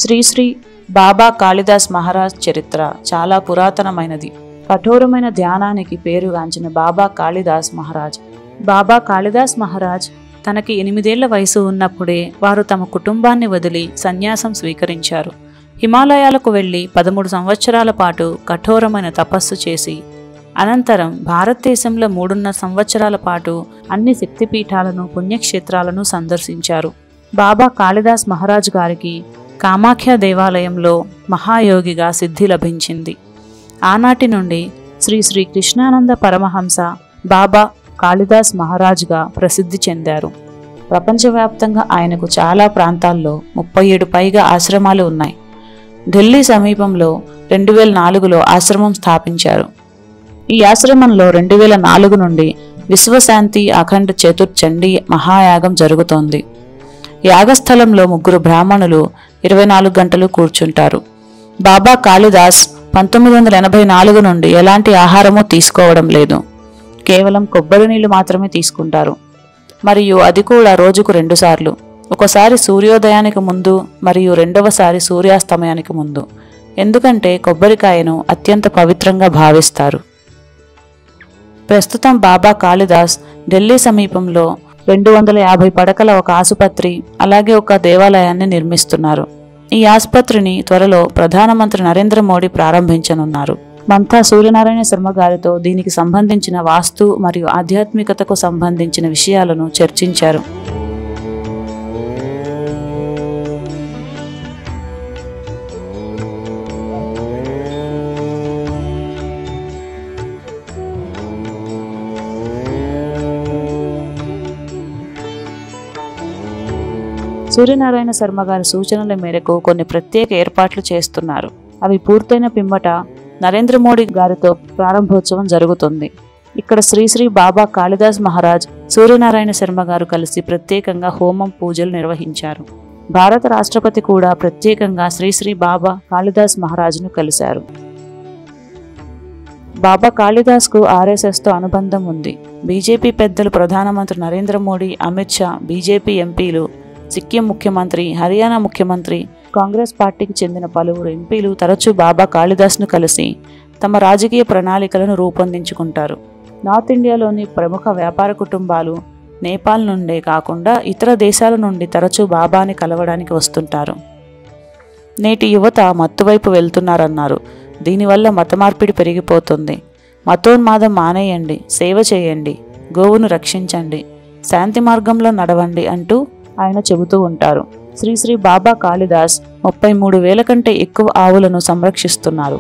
శ్రీ శ్రీ బాబా కాళిదాస్ మహారాజ్ చరిత్ర చాలా పురాతనమైనది. కఠోరమైన ధ్యానానికి పేరుగాంచిన బాబా కాళిదాస్ మహారాజ్. బాబా కాళిదాస్ మహారాజ్ తనకి 8 ఏళ్ల వయసు ఉన్నప్పుడే వారు తమ కుటుంబాన్ని వదిలి సన్యాసం స్వీకరించారు. హిమాలయాలకు వెళ్లి 13 సంవత్సరాల పాటు కఠోరమైన తపస్సు చేసి అనంతరం భారతదేశంలో 3.5 సంవత్సరాల పాటు అన్ని శక్తిపీఠాలను పుణ్యక్షేత్రాలను సందర్శించారు. బాబా కాళిదాస్ మహారాజ్ గారికి కామాఖ్య దేవాలయంలో మహాయోగిగా సిద్ధి లభించింది. ఆనాటి నుండి శ్రీ శ్రీ కృష్ణానంద పరమహంస బాబా కాళిదాస్ మహారాజ్గా ప్రసిద్ధి చెందారు. ప్రపంచవ్యాప్తంగా ఆయనకు చాలా ప్రాంతాల్లో 37 పైగా ఆశ్రమాలు ఉన్నాయి. ఢిల్లీ సమీపంలో 2004లో ఆశ్రమం స్థాపించారు. ఈ ఆశ్రమంలో 2004 నుండి విశ్వశాంతి అఖండ చతుర్చండీ మహాయాగం జరుగుతోంది. యాగస్థలంలో 3 బ్రాహ్మణులు 24 గంటలు కూర్చుంటారు. బాబా కాళిదాస్ 1984 నుండి ఎలాంటి ఆహారమూ తీసుకోవడం లేదు. కేవలం కొబ్బరి నీళ్లు మాత్రమే తీసుకుంటారు. మరియు అది కూడా రోజుకు 2 సార్లు. ఒకసారి సూర్యోదయానికి ముందు మరియు రెండవసారి సూర్యాస్తమయానికి ముందు. ఎందుకంటే కొబ్బరికాయను అత్యంత పవిత్రంగా భావిస్తారు. ప్రస్తుతం బాబా కాళిదాస్ ఢిల్లీ సమీపంలో 250 పడకల ఒక ఆసుపత్రి అలాగే ఒక దేవాలయాన్ని నిర్మిస్తున్నారు. ఈ ఆసుపత్రిని త్వరలో ప్రధానమంత్రి నరేంద్ర మోడీ ప్రారంభించనున్నారు. మంతా సూర్యనారాయణ శర్మ గారితో దీనికి సంబంధించిన వాస్తు మరియు ఆధ్యాత్మికతకు సంబంధించిన విషయాలను చర్చించారు. సూర్యనారాయణ శర్మ గారి సూచనల మేరకు కొన్ని ప్రత్యేక ఏర్పాట్లు చేస్తున్నారు. అవి పూర్తయిన పిమ్మట నరేంద్ర మోడీ గారితో ప్రారంభోత్సవం జరుగుతుంది. ఇక్కడ శ్రీ శ్రీ బాబా కాళిదాస్ మహారాజ్, సూర్యనారాయణ శర్మ గారు కలిసి ప్రత్యేకంగా హోమం పూజలు నిర్వహించారు. భారత రాష్ట్రపతి కూడా ప్రత్యేకంగా శ్రీ శ్రీ బాబా కాళిదాస్ మహారాజ్ను కలిశారు. బాబా కాళిదాస్కు ఆర్ఎస్ఎస్తో అనుబంధం ఉంది. బీజేపీ పెద్దలు, ప్రధానమంత్రి నరేంద్ర మోడీ, అమిత్ షా, బీజేపీ ఎంపీలు, సిక్కిం ముఖ్యమంత్రి, హర్యానా ముఖ్యమంత్రి, కాంగ్రెస్ పార్టీకి చెందిన పలువురు ఎంపీలు తరచూ బాబా కాళిదాస్ను కలిసి తమ రాజకీయ ప్రణాళికలను రూపొందించుకుంటారు. నార్త్ ఇండియాలోని ప్రముఖ వ్యాపార కుటుంబాలు నేపాల్ నుండే కాకుండా ఇతర దేశాల నుండి తరచూ బాబాని కలవడానికి వస్తుంటారు. నేటి యువత మత్తువైపు వెళ్తున్నారన్నారు. దీనివల్ల మత మార్పిడి పెరిగిపోతుంది. మతోన్మాదం మానేయండి, సేవ చేయండి, గోవును రక్షించండి, శాంతి మార్గంలో నడవండి అంటూ ఆయన చెబుతూ ఉంటారు. శ్రీ శ్రీ బాబా కాళిదాస్ 33,000 కంటే ఎక్కువ ఆవులను సంరక్షిస్తున్నారు.